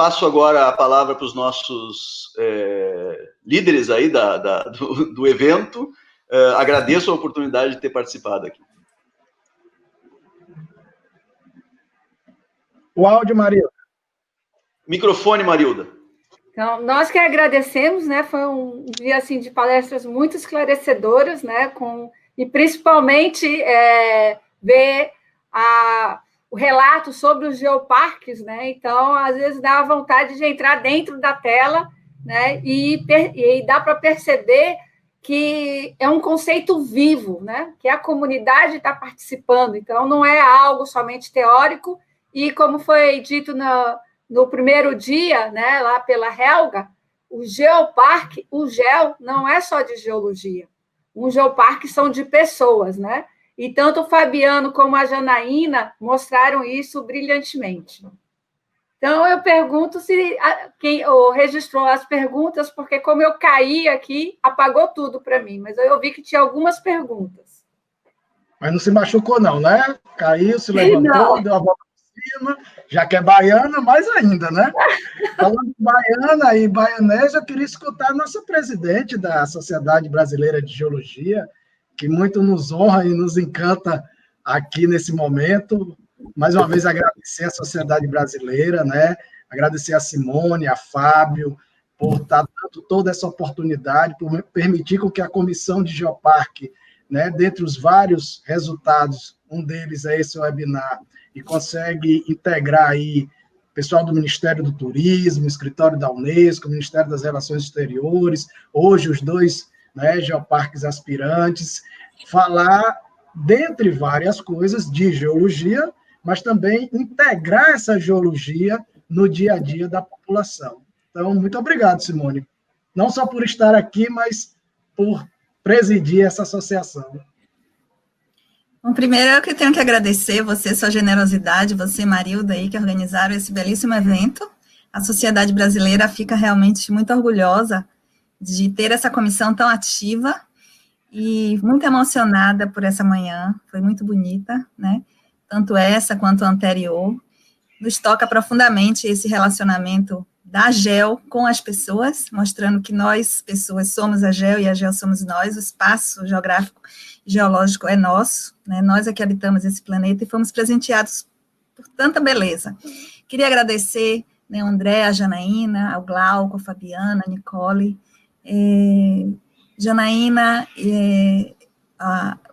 passo agora a palavra para os nossos líderes aí do evento. Agradeço a oportunidade de ter participado aqui. O áudio, Marilda. Microfone, Marilda. Então, nós que agradecemos, né? Foi um dia assim, de palestras muito esclarecedoras, né? E principalmente ver o relato sobre os geoparques, né? Então, às vezes dá vontade de entrar dentro da tela, né? E dá para perceber que é um conceito vivo, né? Que a comunidade está participando. Então, não é algo somente teórico. E como foi dito no primeiro dia, né? Lá pela Helga, o geoparque, o geo não é só de geologia. Um geoparque são de pessoas, né? E tanto o Fabiano como a Janaína mostraram isso brilhantemente. Então, eu pergunto se quem registrou as perguntas, porque como eu caí aqui, apagou tudo para mim, mas eu vi que tinha algumas perguntas. Mas não se machucou não, né? Caiu, se levantou, não. Deu a volta por cima, já que é baiana, mais ainda, né? Falando de baiana e baianesa, eu queria escutar a nossa presidente da Sociedade Brasileira de Geologia, que muito nos honra e nos encanta aqui nesse momento. Mais uma vez, agradecer à sociedade brasileira, né? Agradecer a Simone, a Fábio, por estar dando toda essa oportunidade, por permitir com que a Comissão de Geoparque, né, dentre os vários resultados, um deles é esse webinar, e consegue integrar aí o pessoal do Ministério do Turismo, o Escritório da Unesco, o Ministério das Relações Exteriores, hoje os dois, né, geoparques aspirantes, falar, dentre várias coisas, de geologia, mas também integrar essa geologia no dia a dia da população. Então, muito obrigado, Simone. Não só por estar aqui, mas por presidir essa associação. Bom, primeiro eu que tenho que agradecer você, sua generosidade, você, Marilda, aí, que organizaram esse belíssimo evento. A sociedade brasileira fica realmente muito orgulhosa de ter essa comissão tão ativa e muito emocionada por essa manhã, foi muito bonita, né? Tanto essa quanto a anterior, nos toca profundamente esse relacionamento da GEO com as pessoas, mostrando que nós, pessoas, somos a GEO e a GEO somos nós, o espaço geográfico e geológico é nosso, né? Nós é que habitamos esse planeta e fomos presenteados por tanta beleza. Queria agradecer, né, ao André, a Janaína, ao Glauco, a Fabiana, a Nicole, Janaína,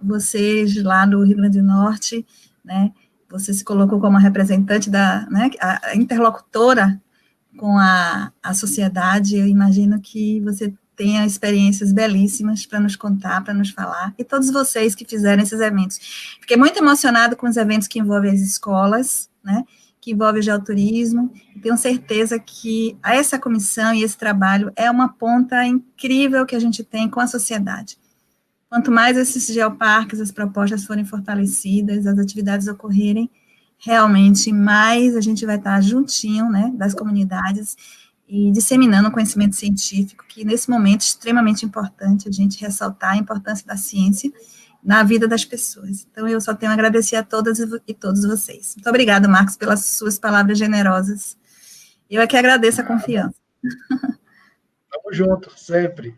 vocês lá do Rio Grande do Norte, né, você se colocou como a representante né, a interlocutora com a sociedade, eu imagino que você tenha experiências belíssimas para nos contar, para nos falar, e todos vocês que fizeram esses eventos. Fiquei muito emocionada com os eventos que envolvem as escolas, né, que envolvem o geoturismo, e tenho certeza que essa comissão e esse trabalho é uma ponta incrível que a gente tem com a sociedade. Quanto mais esses geoparques, as propostas forem fortalecidas, as atividades ocorrerem, realmente mais a gente vai estar juntinho, né, das comunidades e disseminando o conhecimento científico, que nesse momento é extremamente importante a gente ressaltar a importância da ciência na vida das pessoas. Então, eu só tenho a agradecer a todas e todos vocês. Muito obrigada, Marcos, pelas suas palavras generosas. Eu é que agradeço a confiança. Estamos juntos, sempre.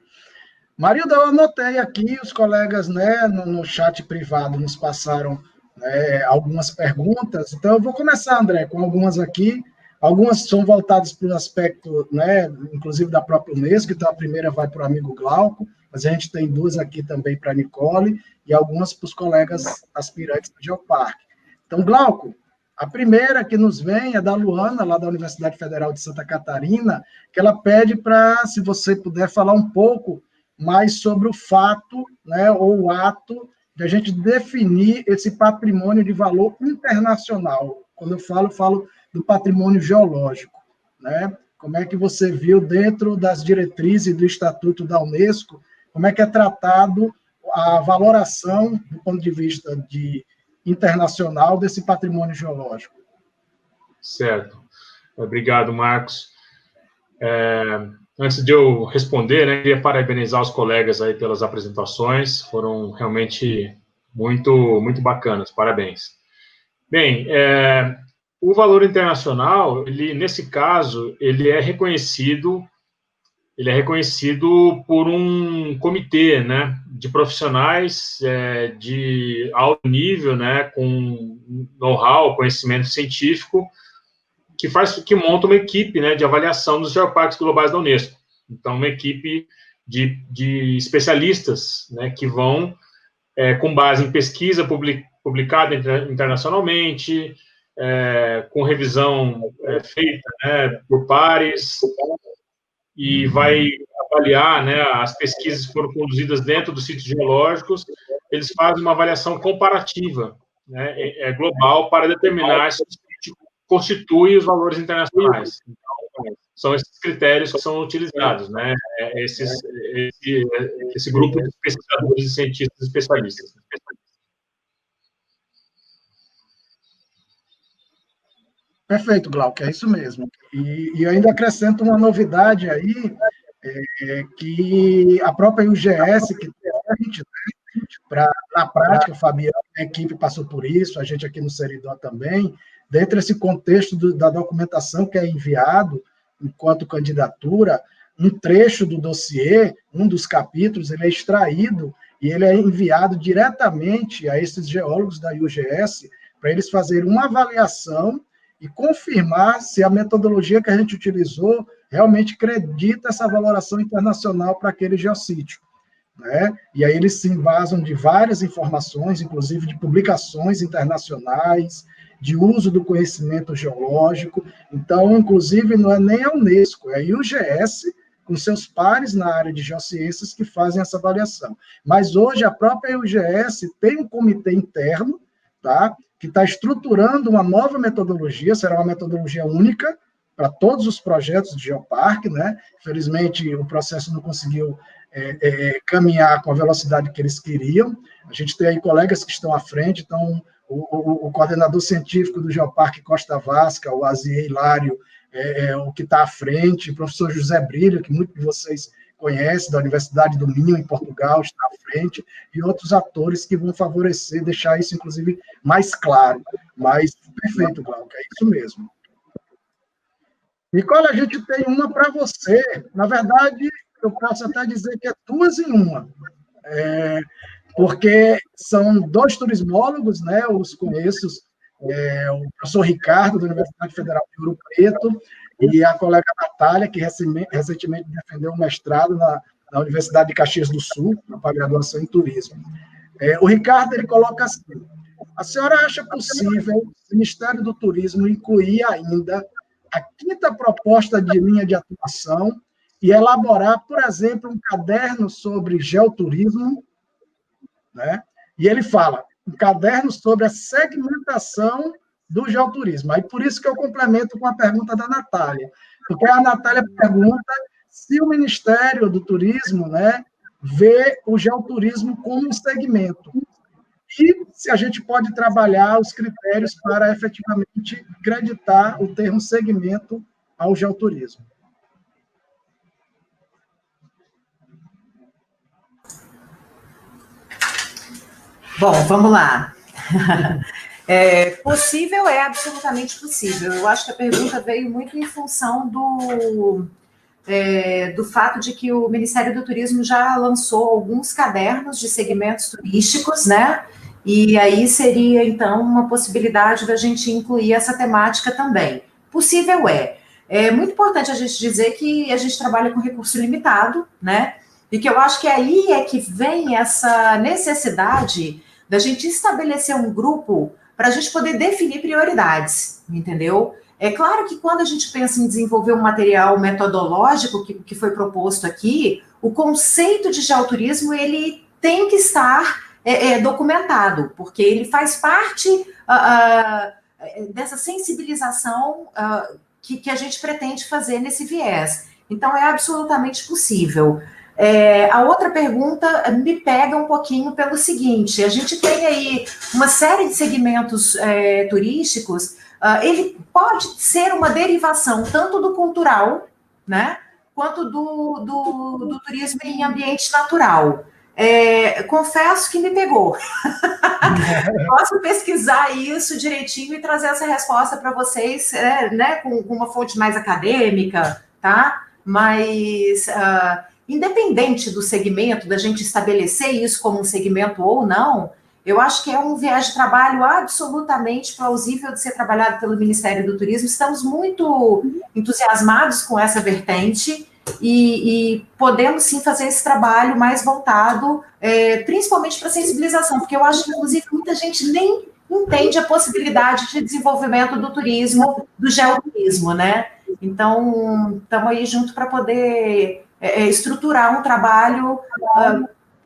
Marilda, eu anotei aqui, os colegas, né, no chat privado nos passaram, né, algumas perguntas, então eu vou começar, André, com algumas aqui. Algumas são voltadas para o aspecto, né, inclusive da própria Unesco, então a primeira vai para o amigo Glauco, mas a gente tem duas aqui também para a Nicole, e algumas para os colegas aspirantes do Geoparque. Então, Glauco, a primeira que nos vem é da Luana, lá da Universidade Federal de Santa Catarina, que ela pede para, se você puder, falar um pouco mais sobre o fato, né, ou o ato de a gente definir esse patrimônio de valor internacional. Quando eu falo do patrimônio geológico, né? Como é que você viu dentro das diretrizes do Estatuto da Unesco, como é que é tratado a valoração, do ponto de vista internacional, desse patrimônio geológico? Certo. Obrigado, Marcos. Antes de eu responder, né, queria parabenizar os colegas aí pelas apresentações, foram realmente muito, muito bacanas, parabéns. Bem, O valor internacional, ele, nesse caso, ele é reconhecido por um comitê, né, de profissionais de alto nível, né, com know-how, conhecimento científico, que monta uma equipe, né, de avaliação dos geoparques globais da Unesco. Então, uma equipe de especialistas, né, que vão, com base em pesquisa publicada internacionalmente, com revisão feita, né, por pares, e vai avaliar, né, as pesquisas que foram conduzidas dentro dos sítios geológicos. Eles fazem uma avaliação comparativa, né, global, para determinar se o sítio constitui os valores internacionais. Então, são esses critérios que são utilizados, né, esse grupo de pesquisadores e cientistas especialistas. Perfeito, Glauco, é isso mesmo. E eu ainda acrescento uma novidade aí, que a própria UGS, que tem a gente, né, na prática, o Fabiano e a equipe passou por isso, a gente aqui no Seridó também, dentro desse contexto da documentação que é enviado, enquanto candidatura, um trecho do dossiê, um dos capítulos, ele é extraído e ele é enviado diretamente a esses geólogos da UGS para eles fazerem uma avaliação e confirmar se a metodologia que a gente utilizou realmente acredita essa valoração internacional para aquele geossítio, né? E aí eles se embasam de várias informações, inclusive de publicações internacionais, de uso do conhecimento geológico. Então, inclusive, não é nem a Unesco, é a UGS, com seus pares na área de geociências, que fazem essa avaliação. Mas hoje a própria UGS tem um comitê interno, tá, que está estruturando uma nova metodologia, será uma metodologia única para todos os projetos de geoparque, né? Infelizmente, o processo não conseguiu caminhar com a velocidade que eles queriam. A gente tem aí colegas que estão à frente, então, o coordenador científico do Geoparque Costa Vasca, o Azier Hilário, o que está à frente, o professor José Brilho, que muitos de vocês conhecem, da Universidade do Minho, em Portugal, está à frente, e outros atores que vão favorecer, deixar isso, inclusive, mais claro. Mas, perfeito, Glauco, é isso mesmo. Nicole, a gente tem uma para você. Na verdade, eu posso até dizer que é 2 em 1. Porque são 2 turismólogos, né? Eu os conheço, o professor Ricardo, da Universidade Federal de Ouro Preto, e a colega Natália, que recentemente defendeu um mestrado na Universidade de Caxias do Sul, para graduação em turismo. O Ricardo, ele coloca assim: a senhora acha possível o Ministério do Turismo incluir ainda a 5ª proposta de linha de atuação e elaborar, por exemplo, um caderno sobre geoturismo, né? E ele fala, um caderno sobre a segmentação do geoturismo. Aí por isso que eu complemento com a pergunta da Natália, porque a Natália pergunta se o Ministério do Turismo, né, vê o geoturismo como um segmento, e se a gente pode trabalhar os critérios para efetivamente acreditar o termo segmento ao geoturismo. Bom, vamos lá. Possível é absolutamente possível. Eu acho que a pergunta veio muito em função do fato de que o Ministério do Turismo já lançou alguns cadernos de segmentos turísticos, né? E aí seria, então, uma possibilidade da gente incluir essa temática também. Possível é. É muito importante a gente dizer que a gente trabalha com recurso limitado, né? E que eu acho que aí é que vem essa necessidade da gente estabelecer um grupo para a gente poder definir prioridades, entendeu? É claro que quando a gente pensa em desenvolver um material metodológico que foi proposto aqui, o conceito de geoturismo, ele tem que estar documentado, porque ele faz parte dessa sensibilização que a gente pretende fazer nesse viés. Então, é absolutamente possível. A outra pergunta me pega um pouquinho pelo seguinte: a gente tem aí uma série de segmentos turísticos, ele pode ser uma derivação tanto do cultural, né, quanto do turismo em ambiente natural. confesso que me pegou. Posso pesquisar isso direitinho e trazer essa resposta para vocês, né, com uma fonte mais acadêmica, tá? Mas, independente do segmento, da gente estabelecer isso como um segmento ou não, eu acho que é um viés de trabalho absolutamente plausível de ser trabalhado pelo Ministério do Turismo. Estamos muito entusiasmados com essa vertente e podemos, sim, fazer esse trabalho mais voltado, principalmente para sensibilização, porque eu acho que, inclusive, muita gente nem entende a possibilidade de desenvolvimento do turismo, do geoturismo, né? Então, estamos aí junto para poder estruturar um trabalho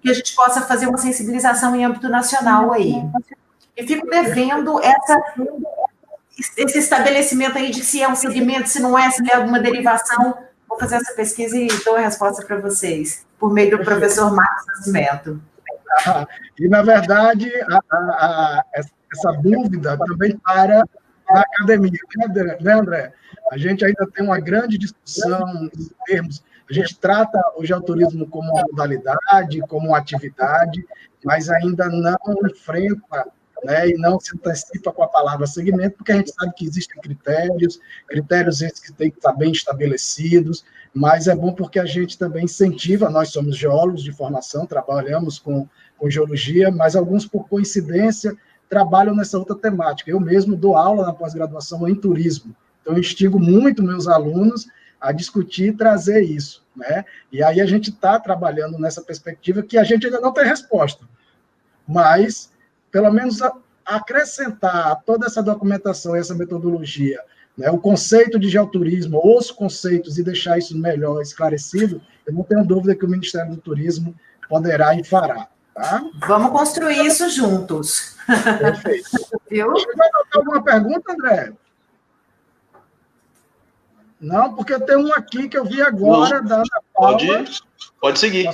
que a gente possa fazer uma sensibilização em âmbito nacional aí. E fico devendo esse estabelecimento aí de se é um segmento, se não é, se é alguma derivação. Vou fazer essa pesquisa e dou a resposta para vocês, por meio do professor Marcos Nascimento. E, na verdade, essa dúvida também para na academia, né, André? A gente ainda tem uma grande discussão em termos. A gente trata o geoturismo como uma modalidade, como uma atividade, mas ainda não enfrenta, né, e não se antecipa com a palavra segmento, porque a gente sabe que existem critérios esses que têm que estar bem estabelecidos, mas é bom porque a gente também incentiva, nós somos geólogos de formação, trabalhamos com geologia, mas alguns, por coincidência, trabalham nessa outra temática. Eu mesmo dou aula na pós-graduação em turismo, então eu instigo muito meus alunos a discutir e trazer isso, né? E aí a gente está trabalhando nessa perspectiva que a gente ainda não tem resposta, mas, pelo menos, acrescentar a toda essa documentação, essa metodologia, né, o conceito de geoturismo, os conceitos, e deixar isso melhor esclarecido, eu não tenho dúvida que o Ministério do Turismo poderá e fará. Tá? Vamos construir isso juntos. Perfeito. Viu? Você vai anotar alguma pergunta, André? Não, porque tem um aqui que eu vi agora, da Ana Paula. Pode seguir.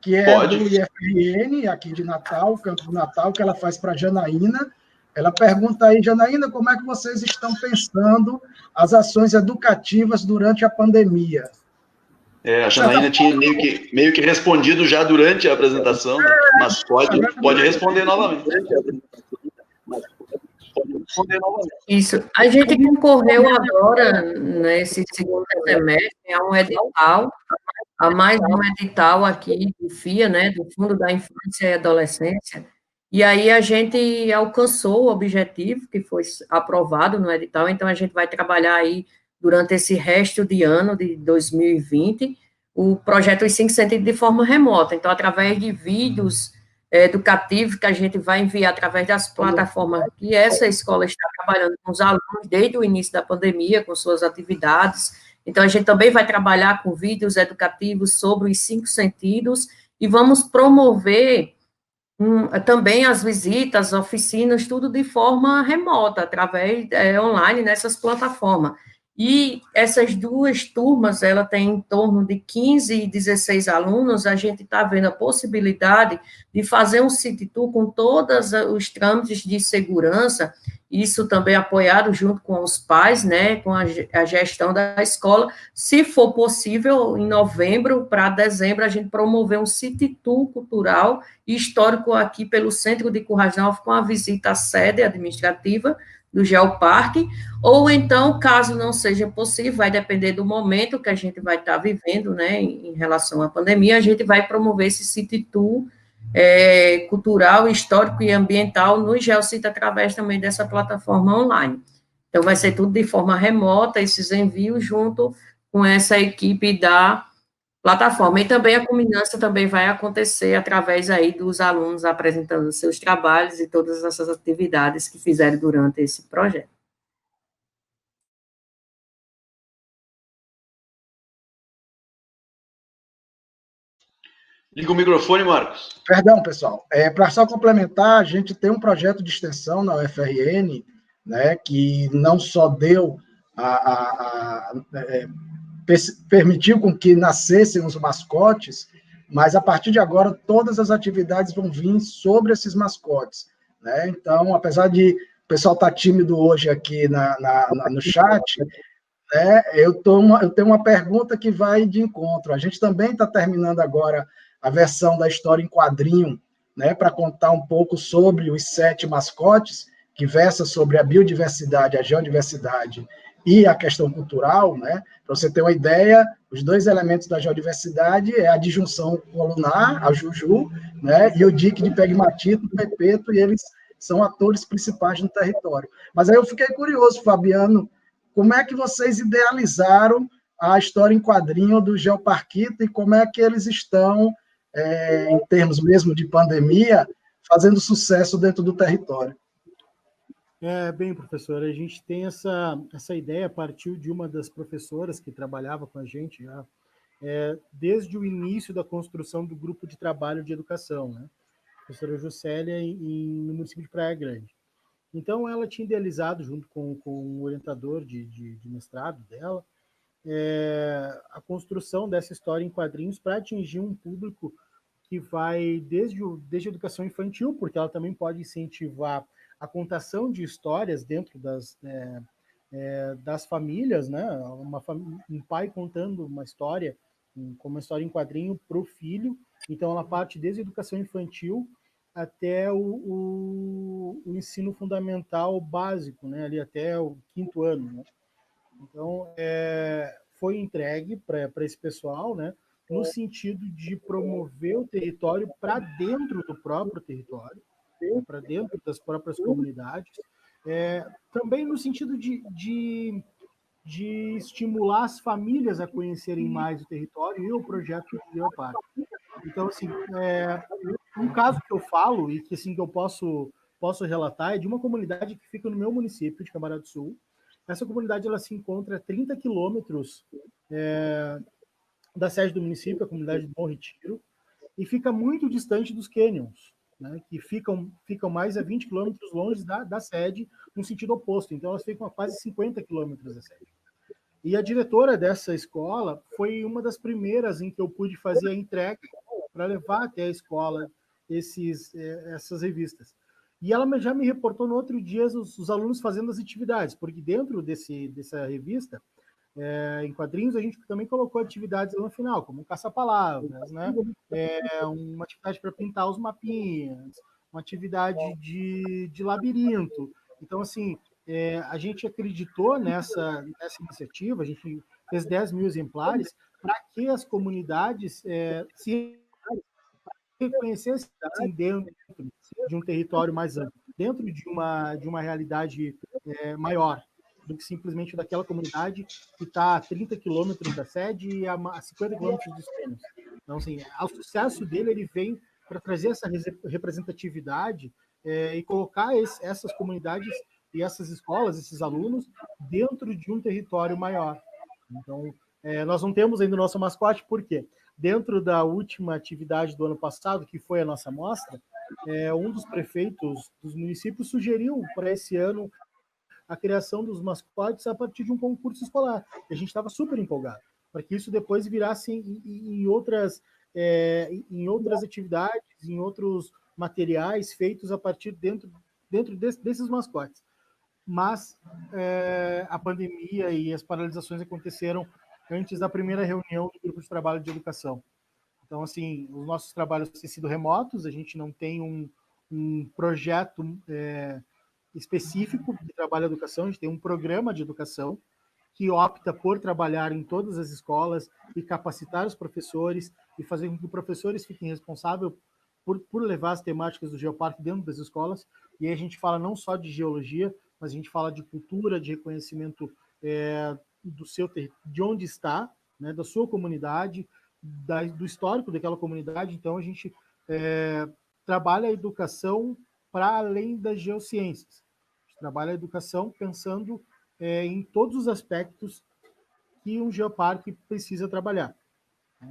Que é do IFRN, aqui de Natal, Campo do Natal, que ela faz para a Janaína. Ela pergunta aí, Janaína, como é que vocês estão pensando as ações educativas durante a pandemia? A Janaína tinha meio que respondido já durante a apresentação, mas pode responder novamente. Isso. A gente concorreu agora, nesse segundo semestre, a um edital, a mais um edital aqui do FIA, né, do Fundo da Infância e Adolescência, e aí a gente alcançou o objetivo que foi aprovado no edital, então a gente vai trabalhar aí durante esse resto de ano de 2020, o projeto Os 5 Sentidos de forma remota, então através de vídeos educativos que a gente vai enviar através das plataformas que essa escola está trabalhando com os alunos desde o início da pandemia, com suas atividades. Então, a gente também vai trabalhar com vídeos educativos sobre os 5 sentidos e vamos promover também as visitas, oficinas, tudo de forma remota, através online nessas plataformas. E essas duas turmas, ela tem em torno de 15 e 16 alunos, a gente está vendo a possibilidade de fazer um city tour com todos os trâmites de segurança, isso também apoiado junto com os pais, né, com a gestão da escola, se for possível, em novembro para dezembro, a gente promover um city tour cultural e histórico aqui pelo centro de Currais Novos, com a visita à sede administrativa do Geoparque, ou então, caso não seja possível, vai depender do momento que a gente vai estar vivendo, né, em relação à pandemia, a gente vai promover esse city tour cultural, histórico e ambiental no GeoCity através também dessa plataforma online. Então, vai ser tudo de forma remota, esses envios junto com essa equipe da plataforma. E também a culminância também vai acontecer através aí dos alunos apresentando seus trabalhos e todas essas atividades que fizeram durante esse projeto. Liga o microfone, Marcos. Perdão, pessoal. Para só complementar, a gente tem um projeto de extensão na UFRN, né, que não só deu permitiu com que nascessem os mascotes, mas a partir de agora todas as atividades vão vir sobre esses mascotes, né? Então, apesar de o pessoal estar tímido hoje aqui no chat, né, eu tenho uma pergunta que vai de encontro. A gente também está terminando agora a versão da história em quadrinho, né, para contar um pouco sobre os 7 mascotes, que versa sobre a biodiversidade, a geodiversidade e a questão cultural, né? Para você ter uma ideia, os 2 elementos da geodiversidade é a disjunção colunar, a Juju, né? E o dique de pegmatito, o Pepeto, e eles são atores principais no território. Mas aí eu fiquei curioso, Fabiano, como é que vocês idealizaram a história em quadrinho do Geoparquito e como é que eles estão, em termos mesmo de pandemia, fazendo sucesso dentro do território? Bem, professor, a gente tem essa ideia, partiu de uma das professoras que trabalhava com a gente já, desde o início da construção do grupo de trabalho de educação, né? A professora Juscelia, no município de Praia Grande. Então, ela tinha idealizado, junto com o orientador de mestrado dela, a construção dessa história em quadrinhos para atingir um público que vai desde a educação infantil, porque ela também pode incentivar a contação de histórias dentro das famílias, né? Um pai contando uma história, como uma história em quadrinho para o filho. Então, ela parte desde a educação infantil até o ensino fundamental básico, né? Ali até o 5º ano, né? Então, foi entregue para esse pessoal, né? No sentido de promover o território para dentro do próprio território, para dentro das próprias comunidades, também no sentido de estimular as famílias a conhecerem mais o território e o projeto do Geoparque. Então, assim, um caso que eu falo e que, assim, que eu posso relatar é de uma comunidade que fica no meu município de Camarão do Sul. Essa comunidade ela se encontra a 30 quilômetros da sede do município, a comunidade do Bom Retiro, e fica muito distante dos cânions, né, que ficam mais a 20 quilômetros longe da sede, no sentido oposto. Então, elas ficam a quase 50 quilômetros da sede. E a diretora dessa escola foi uma das primeiras em que eu pude fazer a entrega para levar até a escola essas revistas. E ela já me reportou no outro dia os alunos fazendo as atividades, porque dentro dessa revista, em quadrinhos, a gente também colocou atividades no final, como um caça-palavras, né? Uma atividade para pintar os mapinhas, uma atividade de labirinto. Então, assim, a gente acreditou nessa iniciativa, a gente fez 10 mil exemplares para que as comunidades se reconhecessem dentro de um território mais amplo, dentro de uma realidade maior do que simplesmente daquela comunidade que está a 30 quilômetros da sede e a 50 quilômetros dos cânions. Então, assim, o sucesso dele ele vem para trazer essa representatividade e colocar essas comunidades e essas escolas, esses alunos, dentro de um território maior. Então, nós não temos ainda o nosso mascote, por quê? Dentro da última atividade do ano passado, que foi a nossa mostra, um dos prefeitos dos municípios sugeriu para esse ano a criação dos mascotes a partir de um concurso escolar. E a gente estava super empolgado, para que isso depois virasse em outras atividades, em outros materiais feitos a partir dentro desses mascotes. Mas a pandemia e as paralisações aconteceram antes da primeira reunião do grupo de trabalho de educação. Então, assim, os nossos trabalhos têm sido remotos, a gente não tem um projeto específico de trabalho de educação, a gente tem um programa de educação que opta por trabalhar em todas as escolas e capacitar os professores e fazer com que os professores fiquem responsáveis por levar as temáticas do Geoparque dentro das escolas. E aí a gente fala não só de geologia, mas a gente fala de cultura, de reconhecimento de onde está, né, da sua comunidade, do histórico daquela comunidade. Então, a gente trabalha a educação para além das geociências. A gente trabalha a educação pensando em todos os aspectos que um geoparque precisa trabalhar.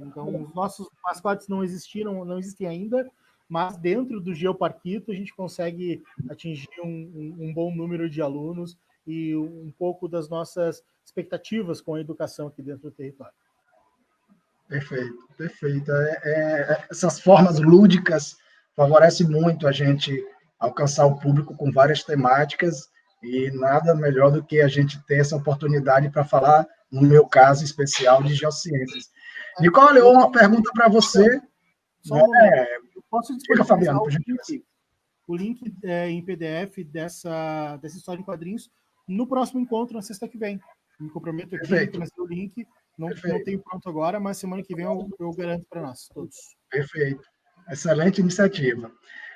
Então, os nossos mascotes não existem ainda, mas dentro do Geoparquito a gente consegue atingir um bom número de alunos e um pouco das nossas expectativas com a educação aqui dentro do território. Perfeito, perfeito. Essas formas lúdicas favorecem muito a gente alcançar o público com várias temáticas e nada melhor do que a gente ter essa oportunidade para falar, no meu caso especial, de geociências. Nicole, uma pergunta para você. Só um momento. Eu posso disponibilizar o link em PDF dessa história em quadrinhos no próximo encontro, na sexta que vem. Me comprometo aqui, o link. Não tenho pronto agora, mas semana que vem eu garanto para nós todos. Perfeito. Excelente iniciativa.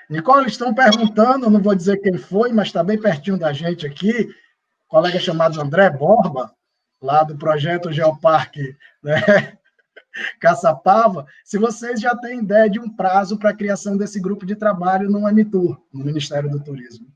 Nicole, estão perguntando, não vou dizer quem foi, mas está bem pertinho da gente aqui, um colega chamado André Borba, lá do projeto Geoparque, né? Caçapava, se vocês já têm ideia de um prazo para a criação desse grupo de trabalho no MTUR, no Ministério do Turismo.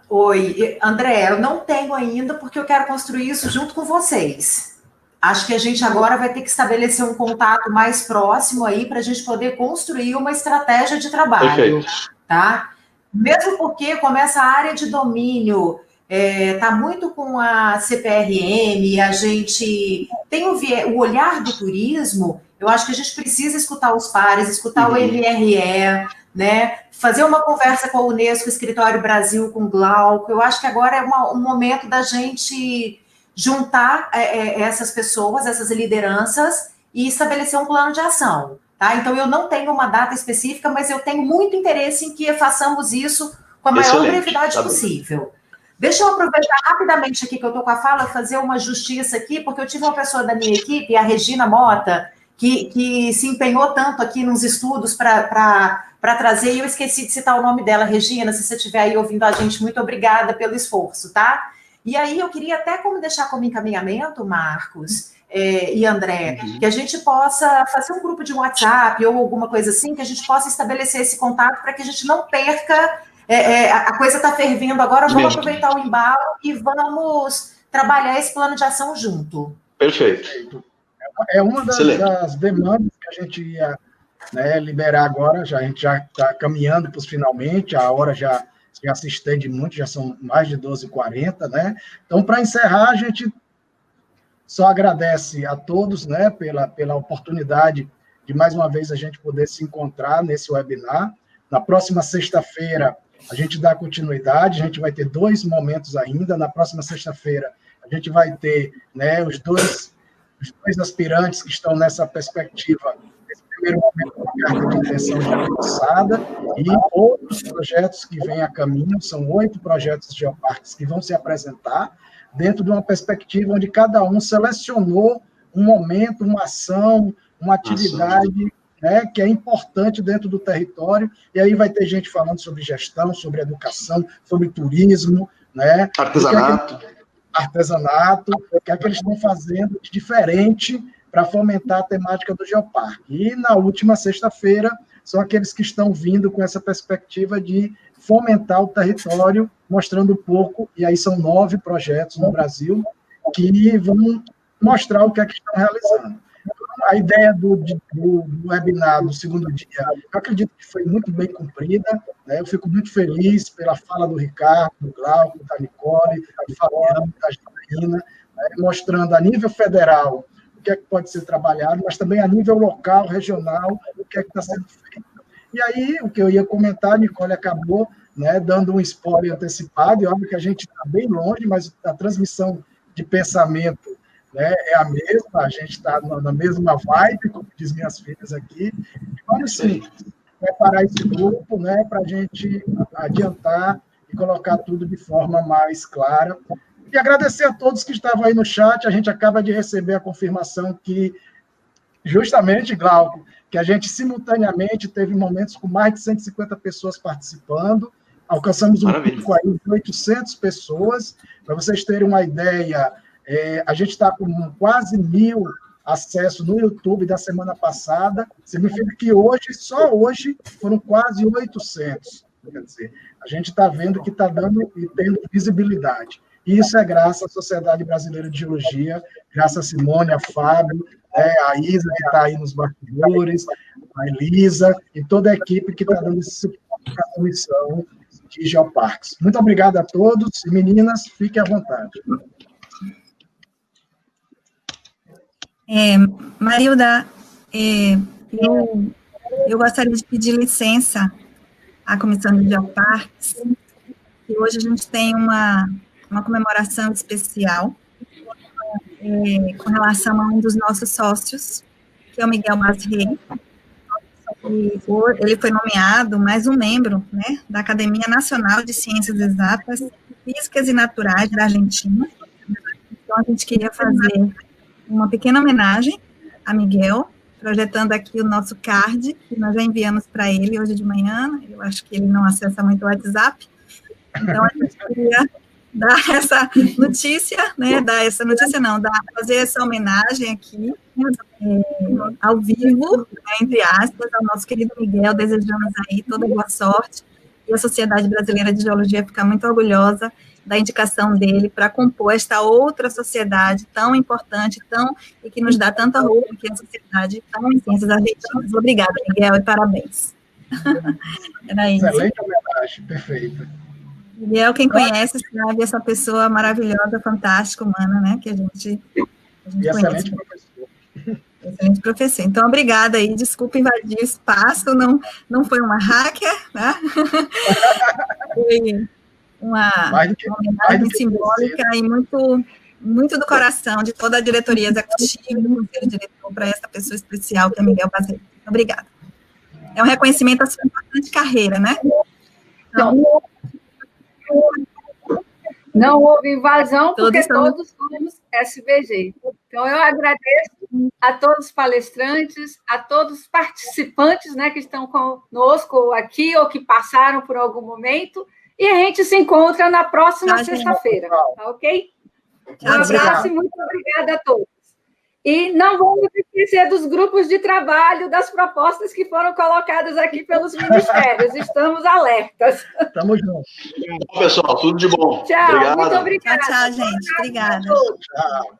Oi, André, eu não tenho ainda, porque eu quero construir isso junto com vocês. Acho que a gente agora vai ter que estabelecer um contato mais próximo aí para a gente poder construir uma estratégia de trabalho. Perfeito. Tá? Mesmo porque, como essa área de domínio está muito com a CPRM, a gente tem o olhar do turismo, eu acho que a gente precisa escutar os pares, escutar o MRE, né? Fazer uma conversa com a Unesco, Escritório Brasil, com o Glauco. Eu acho que agora é um momento da gente juntar essas pessoas, essas lideranças, e estabelecer um plano de ação. Tá? Então, eu não tenho uma data específica, mas eu tenho muito interesse em que façamos isso com a maior brevidade possível. Deixa eu aproveitar rapidamente aqui que eu estou com a fala, fazer uma justiça aqui, porque eu tive uma pessoa da minha equipe, a Regina Mota, que se empenhou tanto aqui nos estudos para trazer, e eu esqueci de citar o nome dela. Regina, se você estiver aí ouvindo a gente, muito obrigada pelo esforço, tá? E aí eu queria até deixar como encaminhamento, Marcos e André, que a gente possa fazer um grupo de WhatsApp ou alguma coisa assim, que a gente possa estabelecer esse contato para que a gente não perca, a coisa está fervendo agora, vamos aproveitar o embalo e vamos trabalhar esse plano de ação junto. Perfeito. É uma das demandas que a gente ia liberar agora, a gente já está caminhando para os finalmente, a hora já se estende muito, já são mais de 12h40, né? Então, para encerrar, a gente só agradece a todos, né, pela oportunidade de, mais uma vez, a gente poder se encontrar nesse webinar. Na próxima sexta-feira, a gente dá continuidade, a gente vai ter 2 momentos ainda. Na próxima sexta-feira, a gente vai ter, né, os dois aspirantes que estão nessa perspectiva, nesse primeiro momento, uma carta de intenção já lançada, e outros projetos que vêm a caminho, são 8 projetos de geoparques que vão se apresentar, dentro de uma perspectiva onde cada um selecionou um momento, uma ação, uma atividade, né, que é importante dentro do território, e aí vai ter gente falando sobre gestão, sobre educação, sobre turismo, né? Artesanato, o que é que eles estão fazendo de diferente para fomentar a temática do Geoparque. E na última sexta-feira, são aqueles que estão vindo com essa perspectiva de fomentar o território, mostrando um pouco, e aí são 9 projetos no Brasil, que vão mostrar o que é que estão realizando. A ideia do webinar do segundo dia, eu acredito que foi muito bem cumprida, né? Eu fico muito feliz pela fala do Ricardo, do Glauco, da Nicole, do Fabiano, da Janaína, né? Mostrando a nível federal o que é que pode ser trabalhado, mas também a nível local, regional, o que é que está sendo feito. E aí, o que eu ia comentar, a Nicole acabou, né, dando um spoiler antecipado, e óbvio que a gente está bem longe, mas a transmissão de pensamento, né, é a mesma, a gente está na mesma vibe, como diz minhas filhas aqui. Vamos sim preparar esse grupo, né, para a gente adiantar e colocar tudo de forma mais clara. E agradecer a todos que estavam aí no chat. A gente acaba de receber a confirmação que, justamente, Glauco, que a gente simultaneamente teve momentos com mais de 150 pessoas participando. Alcançamos um pico aí de 800 pessoas. Para vocês terem uma ideia, a gente está com quase 1.000 acessos no YouTube da semana passada. Significa que hoje, só hoje, foram quase 800. Quer dizer, a gente está vendo que está dando e tendo visibilidade. E isso é graças à Sociedade Brasileira de Geologia, graças a Simone, a Fábio, a Isa, que está aí nos bastidores, a Elisa, e toda a equipe que está dando esse suporte para a comissão de Geoparques. Muito obrigado a todos, e meninas, fiquem à vontade. Marilda, eu gostaria de pedir licença à Comissão de Geoparques, que hoje a gente tem uma comemoração especial com relação a um dos nossos sócios, que é o Miguel Masrei. Ele foi nomeado mais um membro, né, da Academia Nacional de Ciências Exatas, Físicas e Naturais da Argentina. Então, a gente queria fazer uma pequena homenagem a Miguel, projetando aqui o nosso card, que nós já enviamos para ele hoje de manhã. Eu acho que ele não acessa muito o WhatsApp. Então, a gente queria dar essa notícia, né, fazer essa homenagem aqui, ao vivo, né, entre aspas, ao nosso querido Miguel. Desejamos aí toda boa sorte, e a Sociedade Brasileira de Geologia fica muito orgulhosa da indicação dele para compor esta outra sociedade tão importante, e que nos dá tanta honra, que é a Sociedade de Ciências Argentinas. Obrigada, Miguel, e parabéns. Era isso. Excelente homenagem, perfeito. Miguel, quem conhece, sabe, essa pessoa maravilhosa, fantástica, humana, né, que a gente excelente conhece. professor. Excelente professor. Então, obrigada aí, desculpa invadir o espaço, não foi uma hacker, né? Foi uma homenagem simbólica e muito do coração de toda a diretoria executiva e do conselho diretor para essa pessoa especial que é Miguel Masrei. Obrigada. É um reconhecimento à sua importante carreira, né? Então, não houve invasão, porque todos somos SBG. Então, eu agradeço a todos os palestrantes, a todos os participantes, né, que estão conosco aqui ou que passaram por algum momento, e a gente se encontra na próxima sexta-feira, tá ok? Um abraço e muito obrigada a todos. E não vamos esquecer dos grupos de trabalho, das propostas que foram colocadas aqui pelos ministérios. Estamos alertas. Estamos juntos. Pessoal, tudo de bom. Tchau, obrigado. muito obrigada. Tchau, gente. Obrigada. Tchau.